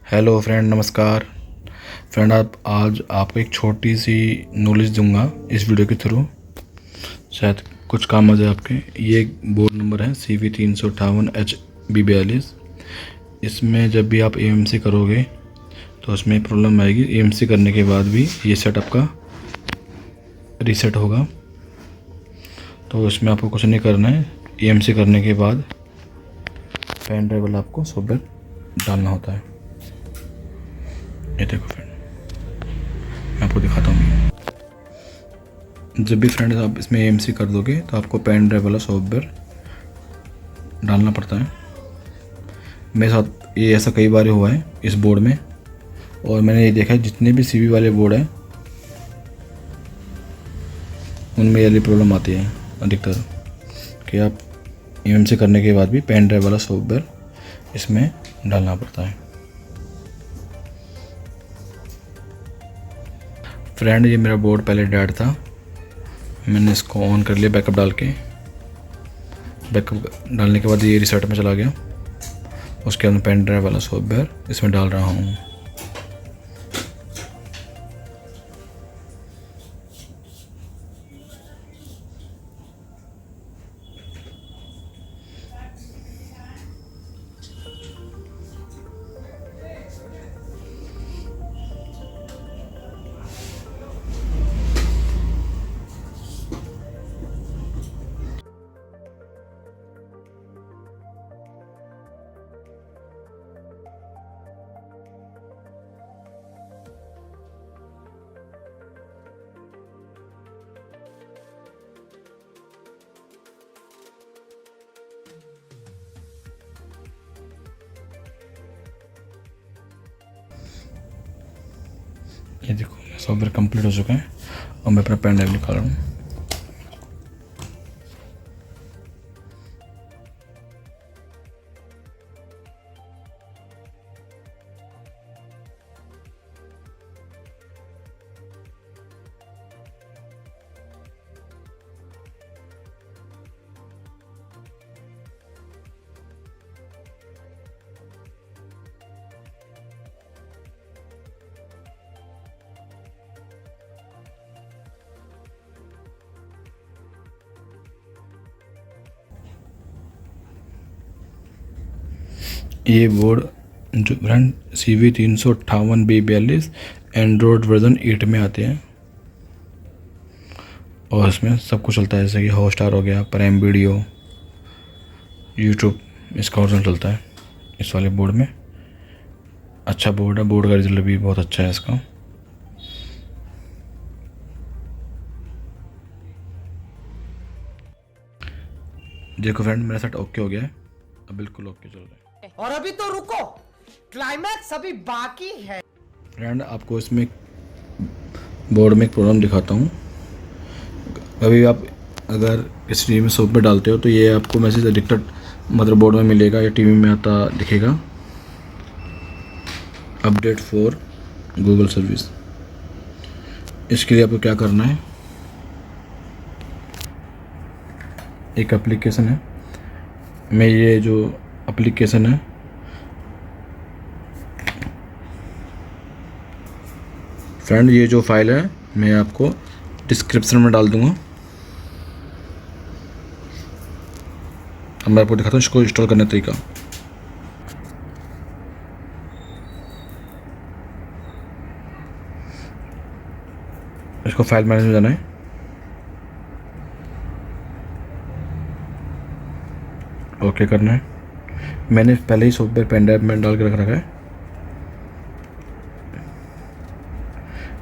Hello friend, नमस्कार friend. आप आज आपको एक छोटी सी नॉलेज दूंगा इस वीडियो के थ्रू, शायद कुछ काम आ जाए आपके। ये बोर्ड नंबर है CV358HB42। इसमें जब भी आप AMC करोगे तो उसमें प्रॉब्लम आएगी। AMC करने के बाद भी ये सेट आपका रीसेट होगा। तो इसमें आपको कुछ नहीं करना है। AMC करने के बाद पेन ड्राइव वाला आपको सॉफ्टवेयर डालना होता है। ये देखो फ्रेंड, मैं आपको दिखाता हूँ। जब भी फ्रेंड्स आप इसमें AMC कर दोगे तो आपको पेन ड्राइव वाला सॉफ्टवेयर डालना पड़ता है। मेरे साथ ये ऐसा कई बार हुआ है इस बोर्ड में, और मैंने ये देखा है जितने भी CV वाले बोर्ड हैं उनमें ये प्रॉब्लम आती है अधिकतर, कि आप AMC करने के बाद भी पेन ड्राइव वाला सॉफ्टवेयर इसमें डालना पड़ता है। फ्रेंड, ये मेरा बोर्ड पहले डेड था, मैंने इसको ऑन कर लिया बैकअप डाल के। बैकअप डालने के बाद ये रीसेट में चला गया। उसके बाद मैं पेन ड्राइव वाला सॉफ्टवेयर इसमें डाल रहा हूँ। ये देखो सॉफ्टवेयर कंप्लीट हो चुका है और मैं अपना पेन ड्राइव निकाल रहा हूँ। ये बोर्ड जो फ्रेंड CV358B42 एंड्रॉयड वर्जन 8 में आते हैं, और इसमें सब कुछ चलता है, जैसे कि हॉटस्टार हो गया, प्राइम वीडियो, यूट्यूब, इसका वर्जन चलता है इस वाले बोर्ड में। अच्छा बोर्ड है, बोर्ड का रिजल्ट भी बहुत अच्छा है इसका। देखो फ्रेंड, मेरा सेट ओके हो गया है, अब बिल्कुल ओके चल रहा है। और अभी तो रुको, क्लाइमैक्स अभी बाकी है। फ्रेंड, आपको इसमें बोर्ड में एक प्रॉब्लम दिखाता हूँ। कभी आप अगर इस टीवी में सॉफ्टवेयर डालते हो तो ये आपको मैसेज अधिकतर मदरबोर्ड में मिलेगा या टीवी में आता दिखेगा, अपडेट फॉर गूगल सर्विस। इसके लिए आपको क्या करना है, एक एप्लीकेशन है, मैं ये जो एप्लीकेशन है फ्रेंड, ये जो फाइल है मैं आपको डिस्क्रिप्शन में डाल दूंगा। अब मैं आपको दिखाता हूँ इसको इंस्टॉल करने का तरीका। इसको फाइल मैनेजर में जाना है, ओके करना है। मैंने पहले ही सॉफ्टवेयर पेन ड्राइव में डाल के रख रखा है।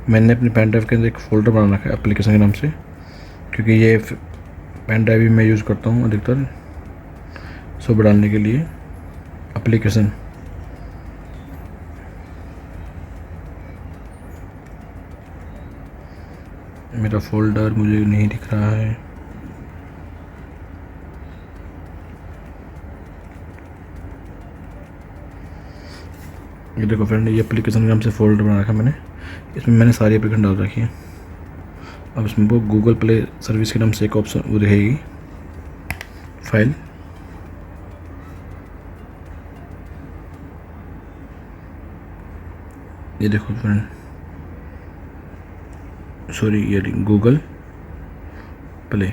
मैंने अपने पेन ड्राइव के अंदर एक फ़ोल्डर बना रखा है एप्लीकेशन के नाम से, क्योंकि ये पेन ड्राइव भी मैं यूज़ करता हूँ अधिकतर सॉफ्टवेयर डालने के लिए। एप्लीकेशन मेरा फ़ोल्डर मुझे नहीं दिख रहा है। ये देखो फ्रेंड, ये एप्लीकेशन के नाम से फ़ोल्डर बना रखा है मैंने, इसमें मैंने सारी एप्लीकेशन डाल रखी है। अब इसमें वो गूगल प्ले सर्विस के नाम से एक ऑप्शन वो रहेगी फाइल, ये देखो फ्रेंड, सॉरी ये गूगल प्ले।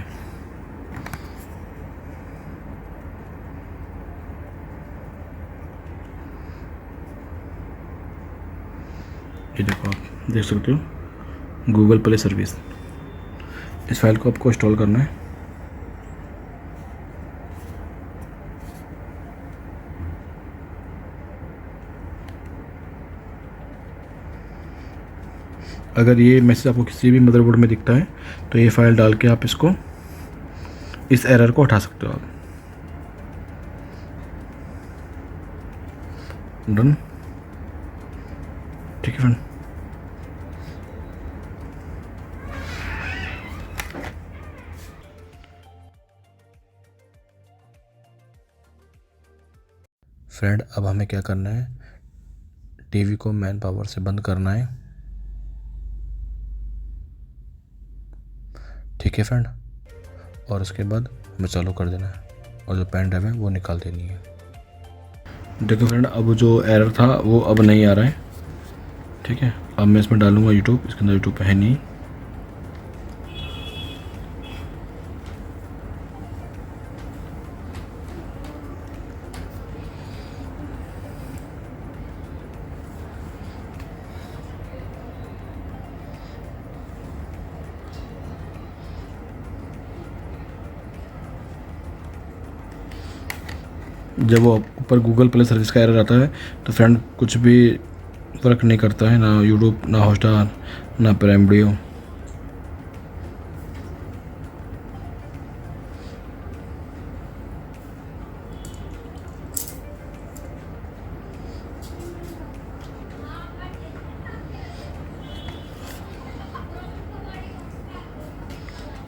ये देखो आप देख सकते हो गूगल प्ले सर्विस। इस फाइल को आपको इंस्टॉल करना है। अगर ये मैसेज आपको किसी भी मदरबोर्ड में दिखता है तो ये फाइल डाल के आप इसको, इस एरर को हटा सकते हो आप। डन, ठीक है फ्रेंड। फ्रेंड अब हमें क्या करना है, टीवी को मैन पावर से बंद करना है, ठीक है फ्रेंड। और उसके बाद हमें चालू कर देना है और जो पेन ड्राइव है वो निकाल देनी है। देखो फ्रेंड, अब जो एरर था वो अब नहीं आ रहा है, ठीक है। अब मैं इसमें डालूंगा यूट्यूब, इसके अंदर यूट्यूब है नहीं। जब वो ऊपर गूगल प्ले सर्विस का एरर आता है तो फ्रेंड कुछ भी वर्क नहीं करता है, ना यूट्यूब, ना हॉटस्टार, ना प्राइम वीडियो।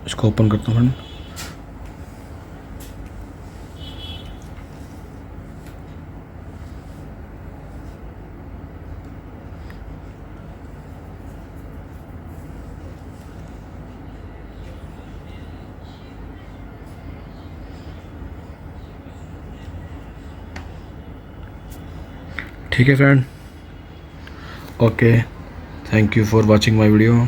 इसको ओपन करता हूँ फ्रेंड। ठीक है friend, okay, thank you for watching my video.